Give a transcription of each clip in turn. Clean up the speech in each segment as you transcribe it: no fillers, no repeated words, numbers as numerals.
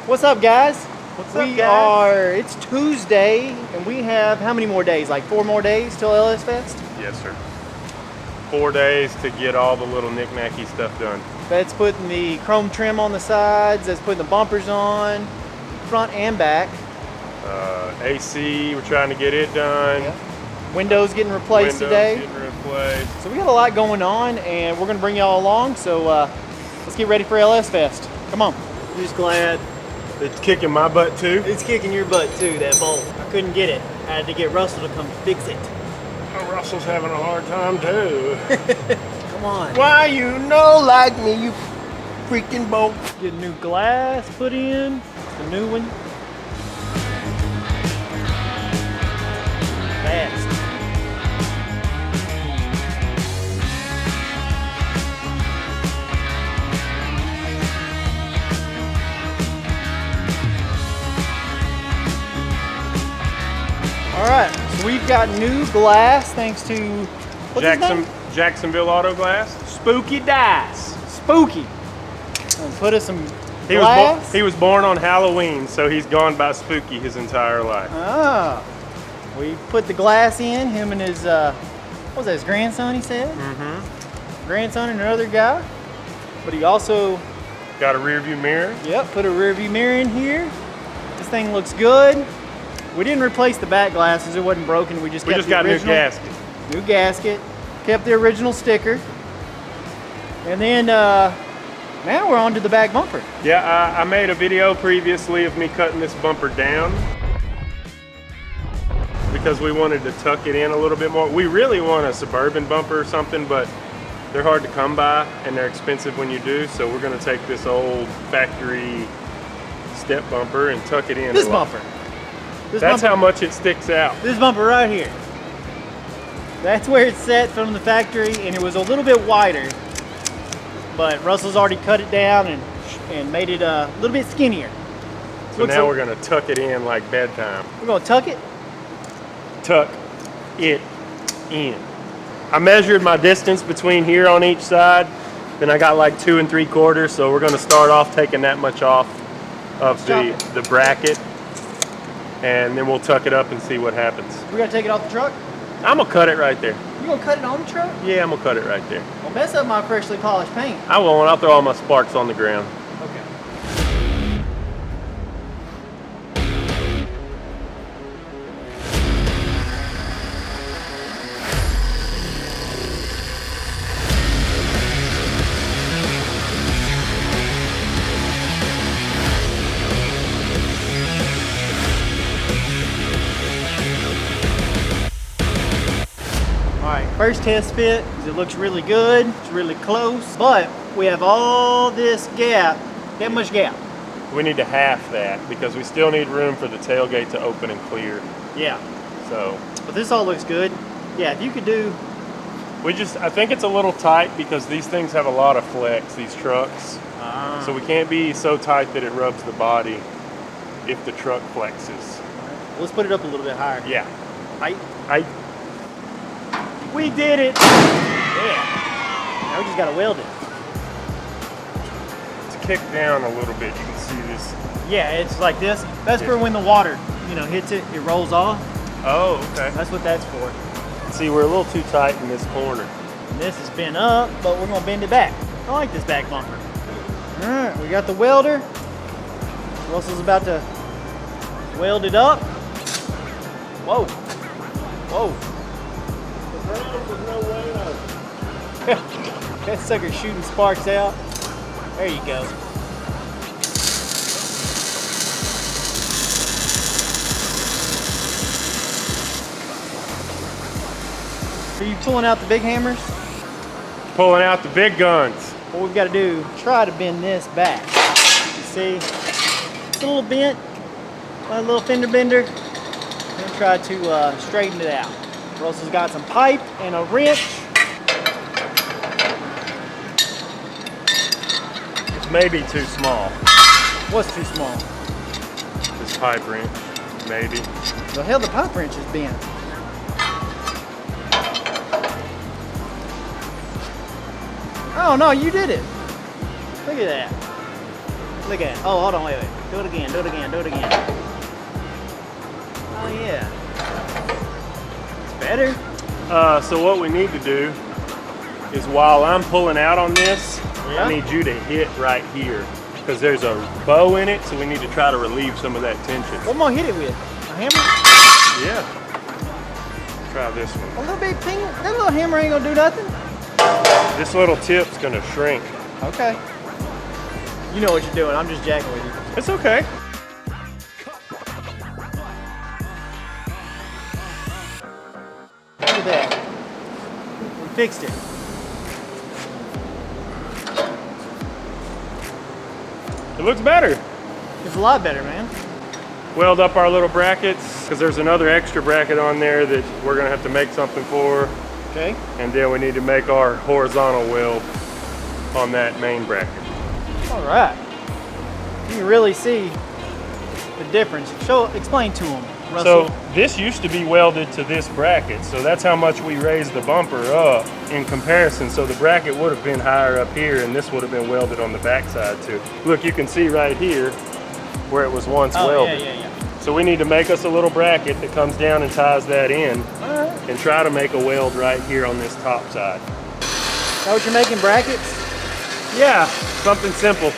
What's up, guys? Guys? It's Tuesday, and we have how many more days? Like 4 more days till LS Fest? Yes, sir. 4 days to get all the little knick-knacky stuff done. That's putting the chrome trim on the sides, that's putting the bumpers on, front and back. AC, we're trying to get it done. Yep. Windows getting replaced today. Getting replaced. So we got a lot going on, and we're gonna bring y'all along, so let's get ready for LS Fest. Come on. I'm just glad It's kicking my butt too. it's kicking your butt too, that bolt. I couldn't get it. I had to get Russell to come fix it. Oh, Russell's having a hard time too. Come on. Why you know like me, you freaking bolt? Get new glass put in, the new one. Fast. All right, so we've got new glass thanks to what's his name? Jacksonville Auto Glass. Spooky Dice. Spooky. And put us some glass. He was born on Halloween, so he's gone by spooky his entire life. Ah, we put the glass in. Him and his what was that? His grandson, he said. Mm-hmm. Grandson and another guy. But he also Got a rear view mirror. put a rear view mirror in here. This thing looks good. We didn't replace the back glasses; it wasn't broken. We just kept the got a new original gasket. New gasket. Kept the original sticker. And then now we're on to the back bumper. Yeah, I made a video previously of me cutting this bumper down because we wanted to tuck it in a little bit more. We really want a Suburban bumper or something, but they're hard to come by and they're expensive when you do. So we're gonna take this old factory step bumper and tuck it in. This bumper. That's how much it sticks out. This bumper right here. That's where it's set from the factory, and it was a little bit wider. But Russell's already cut it down and made it a little bit skinnier. So now we're gonna tuck it in like bedtime. We're gonna tuck it. Tuck it in. I measured my distance between here on each side, then I got like 2 3/4, so we're gonna start off taking that much off of the bracket, and then we'll tuck it up and see what happens. We gotta take it off the truck. I'm gonna cut it right there. You gonna cut it on the truck? Yeah, I'm gonna cut it right there. Well, mess up my freshly polished paint. I won't, I'll throw all my sparks on the ground. Okay. Alright, first test fit, it looks really good, it's really close, but we have all this gap, that much gap. We need to half that because we still need room for the tailgate to open and clear. Yeah, So but this all looks good. Yeah, if you could do, I think it's a little tight because these things have a lot of flex, these trucks. So we can't be so tight that it rubs the body if the truck flexes. let's put it up a little bit higher. Yeah. Height. We did it! Yeah. Now we just gotta weld it. To kick down a little bit, you can see this. Yeah, it's like this. That's for when the water, hits it, it rolls off. Oh, okay. That's what that's for. See, we're a little too tight in this corner. And this is bent up, but we're gonna bend it back. I like this back bumper. All right, we got the welder. Russell's about to weld it up. Whoa. Whoa. That sucker's shooting sparks out. There you go. Are you pulling out the big hammers? Pulling out the big guns. What we've got to do, try to bend this back. You see, it's a little bent, a little fender bender. And try to straighten it out. Russell's got some pipe and a wrench. It's maybe too small. What's too small? This pipe wrench, maybe. The hell, the pipe wrench is bent. Oh no, you did it. Look at that. Look at it. Oh, hold on, wait. Do it again, do it again, do it again. Oh yeah. It's better. So what we need to do is while I'm pulling out on this, Yeah. I need you to hit right here because there's a bow in it, so we need to try to relieve some of that tension. What am I gonna hit it with? A hammer? Yeah. Try this one. A little bit ping. That little hammer ain't gonna do nothing. This little tip's gonna shrink. Okay. You know what you're doing. I'm just jacking with you. It's okay. Look at that. We fixed it. It looks better. It's a lot better, man. Weld up our little brackets because there's another extra bracket on there that we're gonna have to make something for. Okay. And then we need to make our horizontal weld on that main bracket. All right. You can really see the difference. Explain to them, Russell. So this used to be welded to this bracket, so that's how much we raised the bumper up in comparison. So the bracket would have been higher up here, and this would have been welded on the backside too. Look, you can see right here where it was once welded. Yeah. So we need to make us a little bracket that comes down and ties that in, All right. and try to make a weld right here on this top side. Is that what you're making, brackets? Yeah, something simple.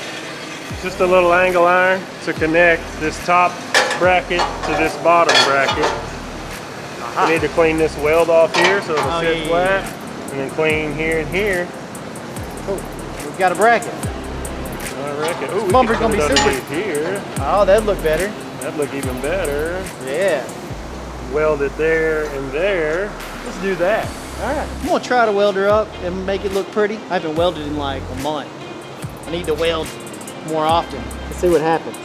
Just a little angle iron to connect this top bracket to this bottom bracket. Aha. We need to clean this weld off here so it'll sit yeah. flat, and then clean here and here. Oh, we've got a bracket. I reckon. Ooh, we bumper's can put gonna it be underneath super. here. Oh, that'd look better. That'd look even better. Yeah. Weld it there and there. Let's do that. All right. I'm gonna try to weld her up and make it look pretty. I haven't welded in like a month. I need to weld more often. Let's see what happens.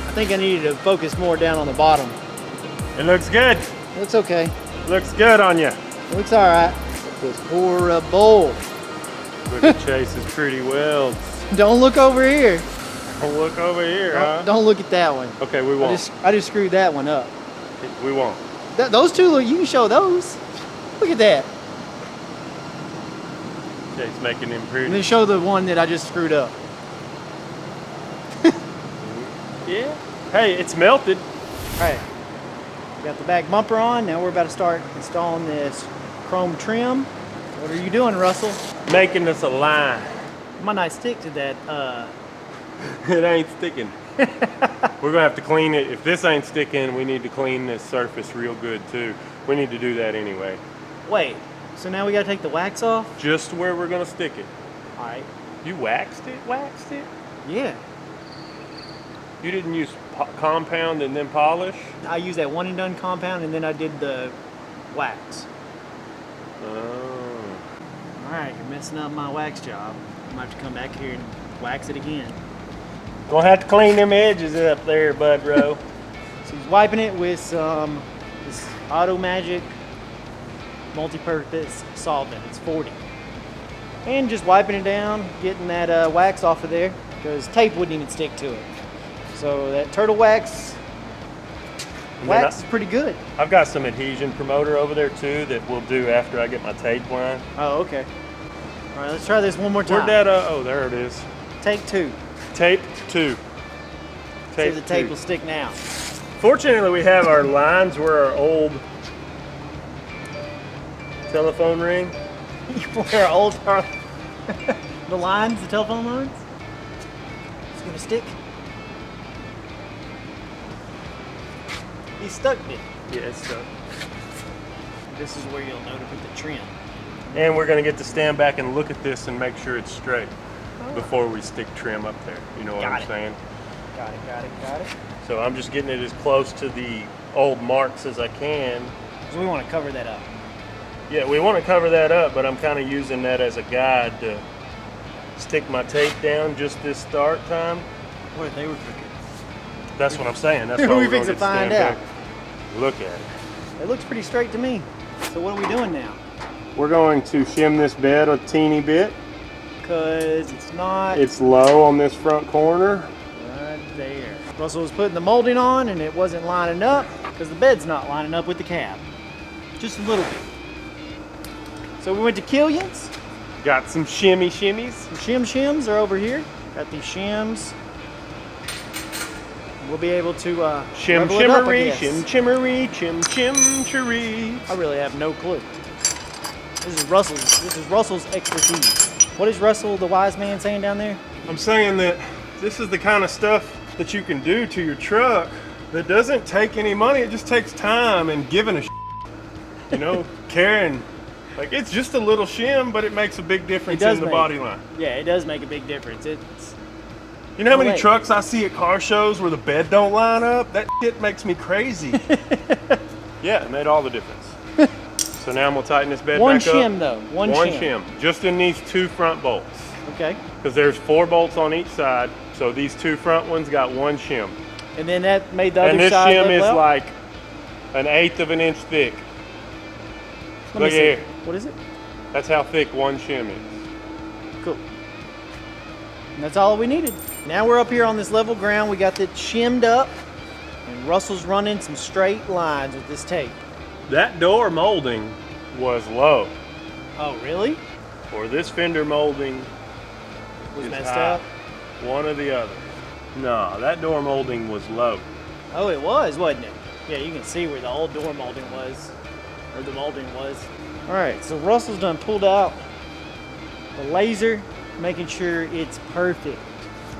I think I needed to focus more down on the bottom. It looks good. Looks okay. Looks good on you. Looks all right. It's horrible. Look at Chase's pretty welds. Don't look over here. Don't look over here, huh? Don't look at that one. Okay, we won't. I just screwed that one up. We won't. Those two, look, you can show those. Look at that. Chase making them And pretty. then show the one that I just screwed up. Yeah. Hey, it's melted. All right. We got the back bumper on. Now we're about to start installing this chrome trim. What are you doing, Russell? Making us a line. Might not stick to that. It ain't sticking. We're gonna have to clean it. If this ain't sticking, we need to clean this surface real good too. We need to do that anyway. Wait. So now we gotta take the wax off? Just where we're gonna stick it. All right. You waxed it? Waxed it? Yeah. You didn't use compound and then polish? I used that one and done compound and then I did the wax. Oh. All right, you're messing up my wax job. I'm gonna have to come back here and wax it again. Gonna have to clean them edges up there, bud, bro. So he's wiping it with some this Auto Magic multi-purpose solvent. It's 40. And just wiping it down, getting that wax off of there because tape wouldn't even stick to it. So that turtle wax is pretty good. I've got some adhesion promoter over there too that we'll do after I get my tape line. Oh, okay. All right, let's try this one more time. Where'd that, oh, there it is. Take two. Tape 2. See Tape if the tape 2. will stick now. Fortunately, we have our lines where our old telephone ring. Where our old the lines, the telephone lines. It's gonna stick. He stuck it. Yeah, it's stuck. This is where you'll know to put the trim. And we're gonna get to stand back and look at this and make sure it's straight before we stick trim up there. You know what Got I'm it. saying? Got it. So I'm just getting it as close to the old marks as I can. So we want to cover that up. Yeah, we want to cover that up, but I'm kind of using that as a guide to stick my tape down just this start time. What if they were crooked? That's what I'm saying. That's why We we're going fix to to find stand out. back. Look at it. It looks pretty straight to me. So what are we doing now? We're going to shim this bed a teeny bit. Because it's not It's low on this front corner. right there. Russell was putting the molding on and it wasn't lining up because the bed's not lining up with the cab. Just a little bit. So we went to Killian's Got some shimmies. Some shims are over here. Got these shims. We'll be able to Shim level it up, I shimmery, guess. shim chimmery, chim chimchery. I really have no clue. This is Russell's expertise. What is Russell, the wise man, saying down there? I'm saying that this is the kind of stuff that you can do to your truck that doesn't take any money. It just takes time and giving a you know, caring. Like, it's just a little shim, but it makes a big difference in the body line. Yeah, it does make a big difference. It's You know how many trucks I see at car shows where the bed don't line up? That shit makes me crazy. Yeah, it made all the difference. So now I'm gonna tighten this bed one back up. shim though. One shim. Just in these 2 front bolts. Okay. Because there's 4 bolts on each side. So these 2 front ones got 1 shim. And then that made the other And this side shim level is out? like 1/8 of an inch thick. Let me Look see. here. What is it? That's how thick 1 shim is. Cool. And that's all we needed. Now we're up here on this level ground. We got it shimmed up, and Russell's running some straight lines with this tape. That door molding was low. Oh, really? Or this fender molding Was is messed high. up? One or the other. No, that door molding was low. Oh, it was, wasn't it? Yeah, you can see where the old door molding was, or the molding was. All right, so Russell's done pulled out the laser, making sure it's perfect.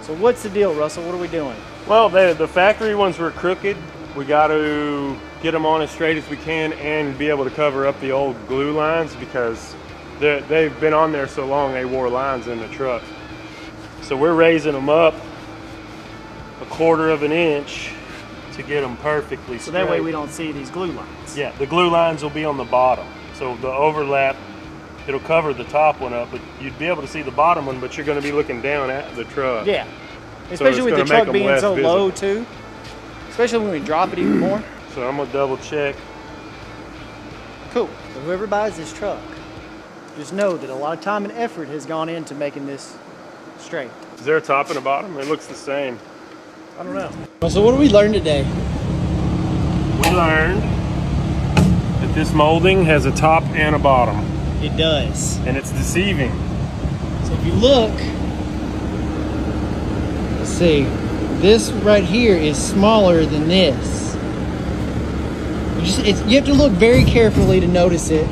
So what's the deal, Russell? What are we doing? Well, the factory ones were crooked. We got to get them on as straight as we can and be able to cover up the old glue lines because they've been on there so long they wore lines in the truck. So we're raising them up 1/4 of an inch to get them perfectly straight. So that way we don't see these glue lines. Yeah, the glue lines will be on the bottom. So the overlap, it'll cover the top one up, but you'd be able to see the bottom one, but you're going to be looking down at the truck. Yeah, especially with the gonna make truck 'em being less so low visible. too. Especially when we drop it even more. So I'm going to double check. Cool. So whoever buys this truck, just know that a lot of time and effort has gone into making this straight. Is there a top and a bottom? It looks the same. I don't know. So what did we learn today? We learned that this molding has a top and a bottom, It does. and it's deceiving. So if you look, let's see, this right here is smaller than this. You have to look very carefully to notice it.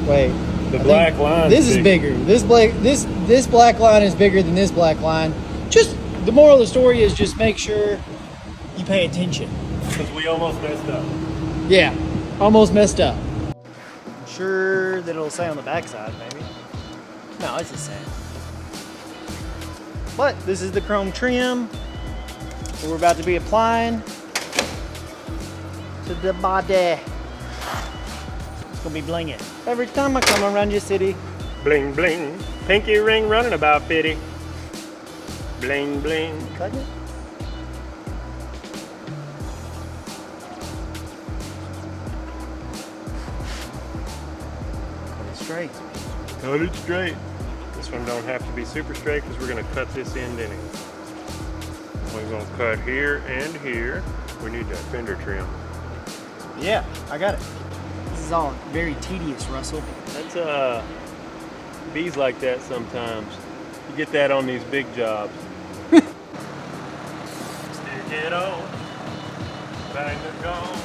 Wait. The black line. This is bigger. This black line is bigger than this black line. Just the moral of the story is just make sure you pay attention. Because we almost messed up. Yeah, almost messed up. I'm sure that it'll say on the backside, maybe. No, it's the same. But this is the chrome trim that we're about to be applying to the body. It's gonna be blinging. Every time I come around your city. Bling, bling. Pinky ring running about 50. Bling, bling. Cutting it? Cut it straight. Cut it straight. This one don't have to be super straight because we're going to cut this end anyway. We're going to cut here and here. We need that fender trim. Yeah, I got it. This is all very tedious, Russell. That's bees like that sometimes. You get that on these big jobs. Stick it on. Bang the gong.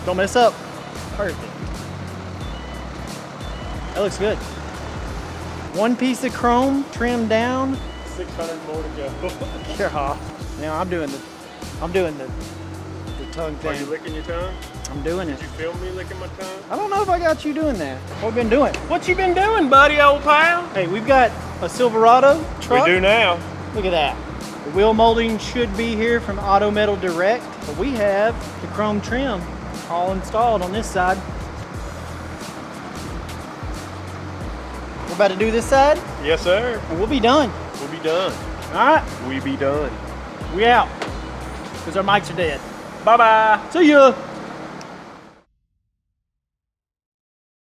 Don't mess up. Perfect. That looks good. One piece of chrome trimmed down. 600 more to go. Yeah. Now I'm doing the tongue Are thing. you licking your tongue? I'm doing it. Did you film me licking my tongue? I don't know if I got you doing that. What we been doing? What you been doing, buddy, old pal? Hey, we've got a Silverado truck. We do now. Look at that. The wheel molding should be here from Auto Metal Direct, but we have the chrome trim all installed on this side. We're about to do this side, Yes, sir. and we'll be done. We'll be done. All right, We be done. we out. Because our mics are dead. Bye-bye. See ya.